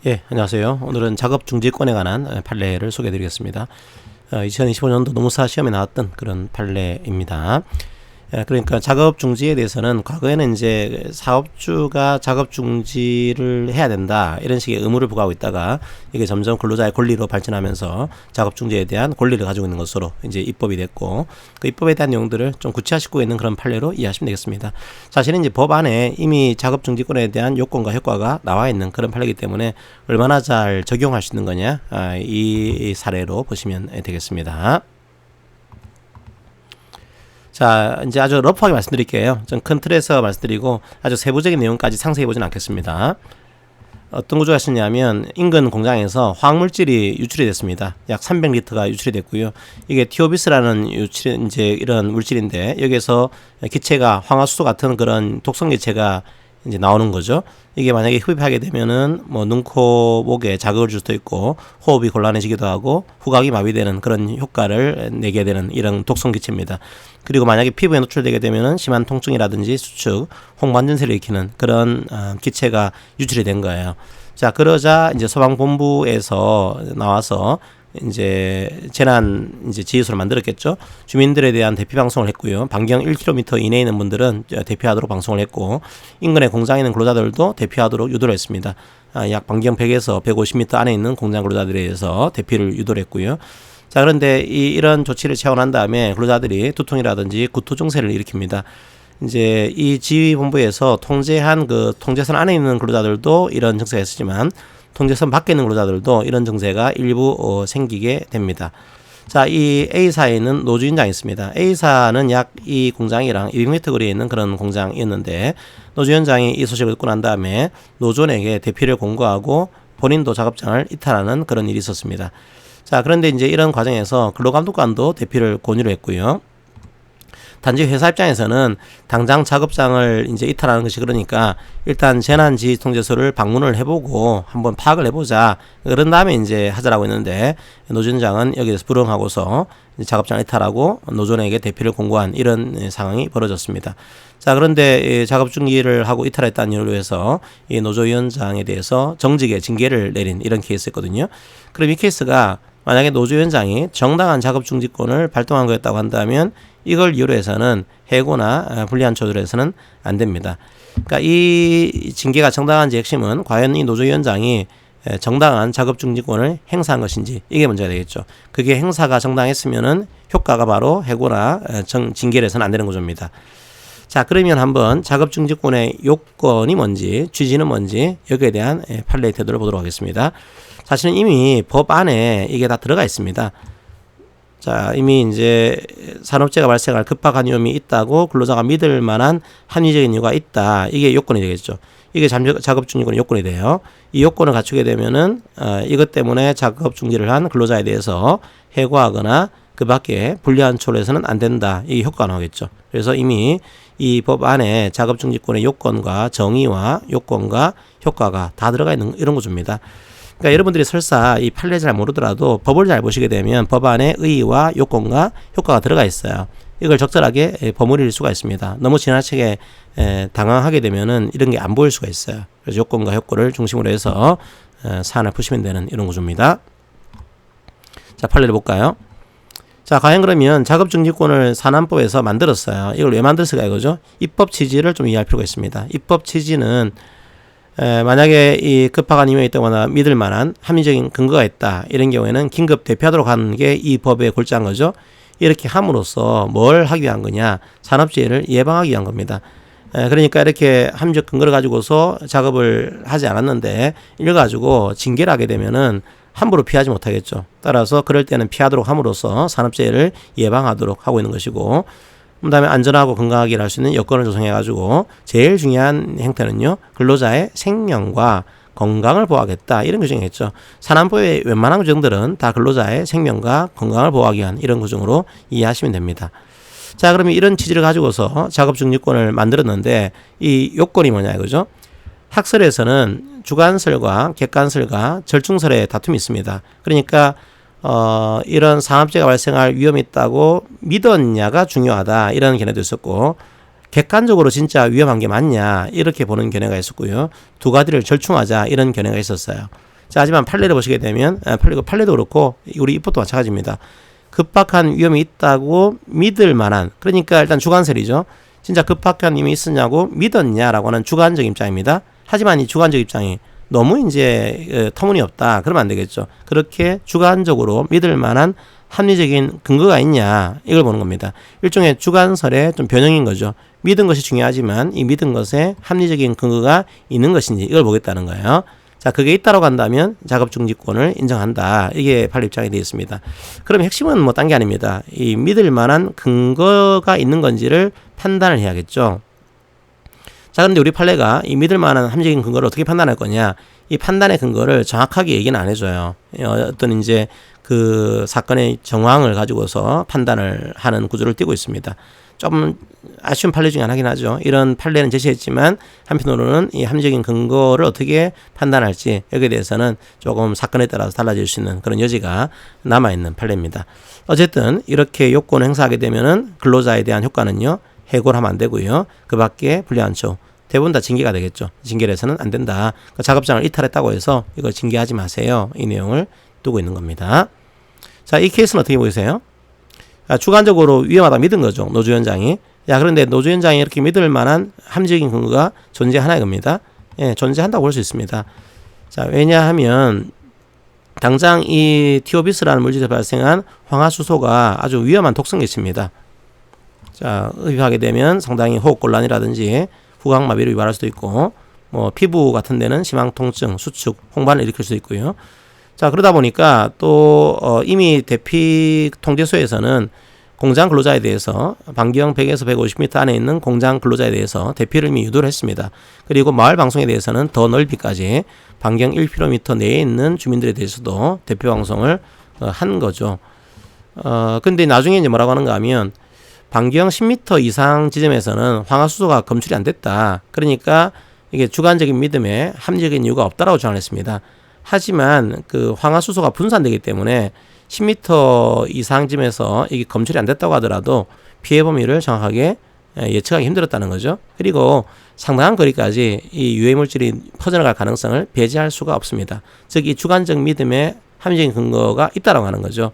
예, 안녕하세요. 오늘은 작업 중지권에 관한 판례를 소개해 드리겠습니다. 2025년도 노무사 시험에 나왔던 그런 판례입니다. 그러니까 작업 중지에 대해서는 과거에는 이제 사업주가 작업 중지를 해야 된다 이런 식의 의무를 부과하고 있다가 이게 점점 근로자의 권리로 발전하면서 작업 중지에 대한 권리를 가지고 있는 것으로 이제 입법이 됐고, 그 입법에 대한 내용들을 좀 구체화시키고 있는 그런 판례로 이해하시면 되겠습니다. 사실은 이제 법 안에 이미 작업 중지권에 대한 요건과 효과가 나와 있는 그런 판례이기 때문에 얼마나 잘 적용할 수 있는 거냐, 이 사례로 보시면 되겠습니다. 자, 이제 아주 러프하게 말씀드릴게요. 좀 큰 틀에서 말씀드리고 아주 세부적인 내용까지 상세히 보진 않겠습니다. 어떤 구조가 있었냐면 인근 공장에서 화학물질이 유출이 됐습니다. 약 300리터가 유출이 됐고요. 이게 티오비스라는 이제 이런 물질인데, 여기에서 기체가 황화수소 같은 그런 독성 기체가 이제 나오는 거죠. 이게 만약에 흡입하게 되면은 뭐 눈, 코, 목에 자극을 줄 수도 있고 호흡이 곤란해지기도 하고 후각이 마비되는 그런 효과를 내게 되는 이런 독성 기체입니다. 그리고 만약에 피부에 노출되게 되면은 심한 통증이라든지 수축, 홍반전세를 일으키는 그런 기체가 유출이 된 거예요. 자, 그러자 이제 소방본부에서 나와서 이제 재난 이제 지휘소를 만들었겠죠. 주민들에 대한 대피 방송을 했고요. 반경 1km 이내에 있는 분들은 대피하도록 방송을 했고, 인근의 공장에 있는 근로자들도 대피하도록 유도를 했습니다. 약 반경 100에서 150m 안에 있는 공장 근로자들에 대해서 대피를 유도를 했고요. 자, 그런데 이런 조치를 취하고 난 다음에 근로자들이 두통이라든지 구토 증세를 일으킵니다. 이제 이 지휘본부에서 통제한 그 통제선 안에 있는 근로자들도 이런 증세가 있었지만, 통제선 밖에 있는 근로자들도 이런 증세가 일부 생기게 됩니다. 자, 이 A사에는 노주현장이 있습니다. A사는 약 이 공장이랑 200m 거리에 있는 그런 공장이었는데, 노주현장이 이 소식을 듣고 난 다음에 노조원에게 대피를 공고하고 본인도 작업장을 이탈하는 그런 일이 있었습니다. 자, 그런데 이제 이런 과정에서 근로감독관도 대피를 권유를 했고요. 단지 회사 입장에서는 당장 작업장을 이제 이탈하는 것이 그러니까 일단 재난지휘통제소를 방문을 해보고 한번 파악을 해보자, 그런 다음에 이제 하자라고 했는데, 노조원장은 여기에서 불응하고서 작업장 이탈하고 노조원에게 대피를 공고한 이런 상황이 벌어졌습니다. 자, 그런데 작업 중지를 하고 이탈했다는 이유로 해서 이 노조위원장에 대해서 정직의 징계를 내린 이런 케이스였거든요. 그럼 이 케이스가 만약에 노조위원장이 정당한 작업 중지권을 발동한 거였다고 한다면 이걸 이유로 해서는 해고나 불리한 조절해서는 안 됩니다. 그러니까 이 징계가 정당한지 핵심은 과연 이 노조위원장이 정당한 작업 중지권을 행사한 것인지, 이게 문제가 되겠죠. 그게 행사가 정당했으면은 효과가 바로 해고나 징계를 해서는 안 되는 구조입니다. 자, 그러면 한번 작업 중지권의 요건이 뭔지, 취지는 뭔지, 여기에 대한 판례의 태도를 보도록 하겠습니다. 사실은 이미 법 안에 이게 다 들어가 있습니다. 자, 이미 이제 산업재해가 발생할 급박한 위험이 있다고 근로자가 믿을 만한 합리적인 이유가 있다, 이게 요건이 되겠죠. 이게 작업 중지권의 요건이 돼요. 이 요건을 갖추게 되면은 이것 때문에 작업 중지를 한 근로자에 대해서 해고하거나 그 밖에 불리한 처우를 해서는 안 된다, 이게 효과가 나오겠죠. 그래서 이미 이 법 안에 작업 중지권의 요건과 정의와 요건과 효과가 다 들어가 있는 이런 구조입니다. 그러니까 여러분들이 설사 이 판례 잘 모르더라도 법을 잘 보시게 되면 법 안에 의의와 요건과 효과가 들어가 있어요. 이걸 적절하게 버무릴 수가 있습니다. 너무 지나치게 당황하게 되면은 이런 게 안 보일 수가 있어요. 그래서 요건과 효과를 중심으로 해서 사안을 푸시면 되는 이런 구조입니다. 자, 판례를 볼까요? 자, 과연 그러면 작업중지권을 산안법에서 만들었어요. 이걸 왜 만들었을까 이거죠? 입법 취지를 좀 이해할 필요가 있습니다. 입법 취지는 만약에 이 급박한 이유가 있다거나 믿을 만한 합리적인 근거가 있다, 이런 경우에는 긴급 대피하도록 하는 게 이 법의 골자인 거죠. 이렇게 함으로써 뭘 하기 위한 거냐? 산업재해를 예방하기 위한 겁니다. 그러니까 이렇게 합리적 근거를 가지고서 작업을 하지 않았는데 이걸 가지고 징계를 하게 되면은 함부로 피하지 못하겠죠. 따라서 그럴 때는 피하도록 함으로써 산업재해를 예방하도록 하고 있는 것이고, 그 다음에 안전하고 건강하게 일할 수 있는 여건을 조성해가지고 제일 중요한 행태는요, 근로자의 생명과 건강을 보호하겠다, 이런 규정이겠죠. 산안법의 웬만한 규정들은 다 근로자의 생명과 건강을 보호하기 위한 이런 규정으로 이해하시면 됩니다. 자, 그러면 이런 취지를 가지고서 작업중지권을 만들었는데 이 요건이 뭐냐 이거죠. 학설에서는 주관설과 객관설과 절충설의 다툼이 있습니다. 그러니까 이런 산업재해가 발생할 위험이 있다고 믿었냐가 중요하다, 이런 견해도 있었고, 객관적으로 진짜 위험한 게 맞냐 이렇게 보는 견해가 있었고요. 두 가지를 절충하자 이런 견해가 있었어요. 자, 하지만 판례를 보시게 되면 판례도 그렇고 우리 입법도 마찬가지입니다. 급박한 위험이 있다고 믿을 만한, 그러니까 일단 주관설이죠. 진짜 급박한 위험이 있었냐고 믿었냐라고 하는 주관적 입장입니다. 하지만 이 주관적 입장이 너무 이제 터무니없다, 그러면 안 되겠죠. 그렇게 주관적으로 믿을 만한 합리적인 근거가 있냐, 이걸 보는 겁니다. 일종의 주관설의 좀 변형인 거죠. 믿은 것이 중요하지만 이 믿은 것에 합리적인 근거가 있는 것인지, 이걸 보겠다는 거예요. 자, 그게 있다고 한다면 작업중지권을 인정한다, 이게 판례 입장이 되어 있습니다. 그럼 핵심은 뭐 딴 게 아닙니다. 이 믿을 만한 근거가 있는 건지를 판단을 해야겠죠. 자, 그런데 우리 판례가 이 믿을 만한 합리적인 근거를 어떻게 판단할 거냐, 이 판단의 근거를 정확하게 얘기는 안 해줘요. 어떤 이제 그 사건의 정황을 가지고서 판단을 하는 구조를 띠고 있습니다. 좀 아쉬운 판례 중에 하나긴 하죠. 이런 판례는 제시했지만 한편으로는 이 합리적인 근거를 어떻게 판단할지, 여기에 대해서는 조금 사건에 따라서 달라질 수 있는 그런 여지가 남아있는 판례입니다. 어쨌든 이렇게 요건을 행사하게 되면은 근로자에 대한 효과는요, 해고를 하면 안 되고요, 그 밖에 불리한 척, 대부분 다 징계가 되겠죠. 징계를 해서는 안 된다. 그러니까 작업장을 이탈했다고 해서 이걸 징계하지 마세요, 이 내용을 두고 있는 겁니다. 자, 이 케이스는 어떻게 보이세요? 주관적으로 위험하다 믿은 거죠, 노조위원장이. 야, 그런데 노조위원장이 이렇게 믿을 만한 합리적인 근거가 존재하나 이겁니다. 예, 존재한다고 볼 수 있습니다. 자, 왜냐하면 당장 이 티오비스라는 물질에서 발생한 황화수소가 아주 위험한 독성物입니다. 자, 흡입하게 되면 상당히 호흡곤란이라든지 후각마비를 유발할 수도 있고, 뭐 피부 같은 데는 심한 통증, 수축, 홍반을 일으킬 수도 있고요. 자, 그러다 보니까 또 이미 대피 통제소에서는 공장 근로자에 대해서 반경 100에서 150m 안에 있는 공장 근로자에 대해서 대피를 이미 유도를 했습니다. 그리고 마을 방송에 대해서는 더 넓이까지 반경 1km 내에 있는 주민들에 대해서도 대피 방송을 한 거죠. 근데 나중에 이제 뭐라고 하는가 하면 반경 10m 이상 지점에서는 황화수소가 검출이 안 됐다. 그러니까 이게 주관적인 믿음에 합리적인 이유가 없다라고 주장했습니다. 하지만 그 황화수소가 분산되기 때문에 10m 이상쯤에서 이게 검출이 안 됐다고 하더라도 피해 범위를 정확하게 예측하기 힘들었다는 거죠. 그리고 상당한 거리까지 이 유해 물질이 퍼져나갈 가능성을 배제할 수가 없습니다. 즉, 이 주관적 믿음에 합리적인 근거가 있다라고 하는 거죠.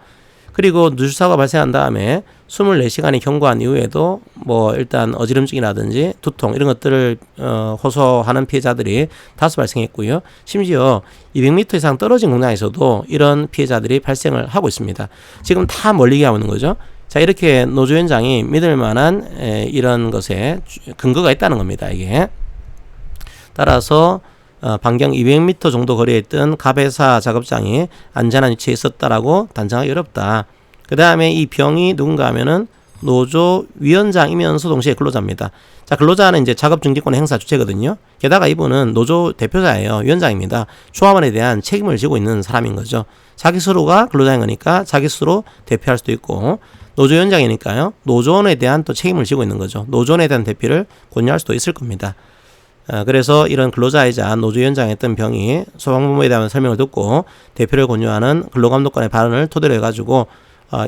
그리고 누출사고가 발생한 다음에 24시간이 경과한 이후에도 뭐 일단 어지럼증이라든지 두통 이런 것들을 호소하는 피해자들이 다수 발생했고요. 심지어 200m 이상 떨어진 공장에서도 이런 피해자들이 발생을 하고 있습니다. 지금 다 멀리 가고 있는 거죠. 자, 이렇게 노조위원장이 믿을 만한 이런 것에 근거가 있다는 겁니다, 이게. 따라서 반경 200m 정도 거리에 있던 가배사 작업장이 안전한 위치에 있었다라고 단정하기 어렵다. 그 다음에 이 병이 누군가 하면은 노조위원장이면서 동시에 근로자입니다. 자, 근로자는 이제 작업중지권 행사 주체거든요. 게다가 이분은 노조 대표자예요. 위원장입니다. 조합원에 대한 책임을 지고 있는 사람인 거죠. 자기 스스로가 근로자인 거니까 자기 스스로 대표할 수도 있고, 노조위원장이니까요, 노조원에 대한 또 책임을 지고 있는 거죠. 노조원에 대한 대피를 권유할 수도 있을 겁니다. 그래서 이런 근로자이자 노조위원장이었던 병이 소방본부에 대한 설명을 듣고 대표를 권유하는 근로감독관의 발언을 토대로 해가지고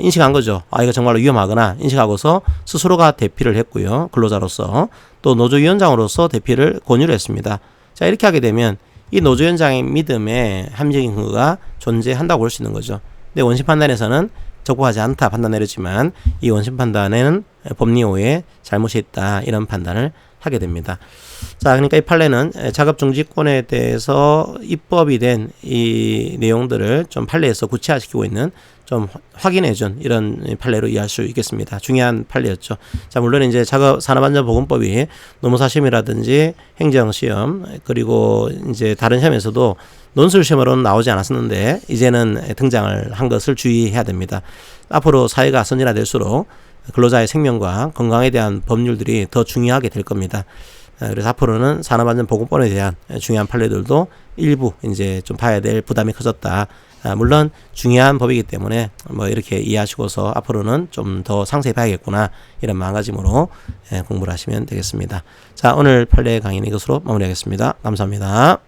인식한 거죠. 이거 정말로 위험하거나 인식하고서 스스로가 대피를 했고요. 근로자로서 또 노조위원장으로서 대피를 권유를 했습니다. 자, 이렇게 하게 되면 이 노조위원장의 믿음에 합리적인 근거가 존재한다고 볼 수 있는 거죠. 근데 원심 판단에서는 적법하지 않다 판단 내렸지만 이 원심 판단에는 법리 오해에 잘못이 있다, 이런 판단을 하게 됩니다. 자, 그러니까 이 판례는 작업중지권에 대해서 입법이 된 이 내용들을 좀 판례에서 구체화시키고 있는, 좀 확인해준 이런 판례로 이해할 수 있겠습니다. 중요한 판례였죠. 자, 물론 이제 산업안전보건법이 노무사시험이라든지 행정시험, 그리고 이제 다른 시험에서도 논술 시험으로는 나오지 않았었는데 이제는 등장을 한 것을 주의해야 됩니다. 앞으로 사회가 선진화될수록 근로자의 생명과 건강에 대한 법률들이 더 중요하게 될 겁니다. 그래서 앞으로는 산업안전보건법에 대한 중요한 판례들도 일부 이제 좀 봐야 될 부담이 커졌다. 물론 중요한 법이기 때문에 뭐 이렇게 이해하시고서 앞으로는 좀 더 상세히 봐야겠구나, 이런 마음가짐으로 공부를 하시면 되겠습니다. 자, 오늘 판례 강의는 이것으로 마무리하겠습니다. 감사합니다.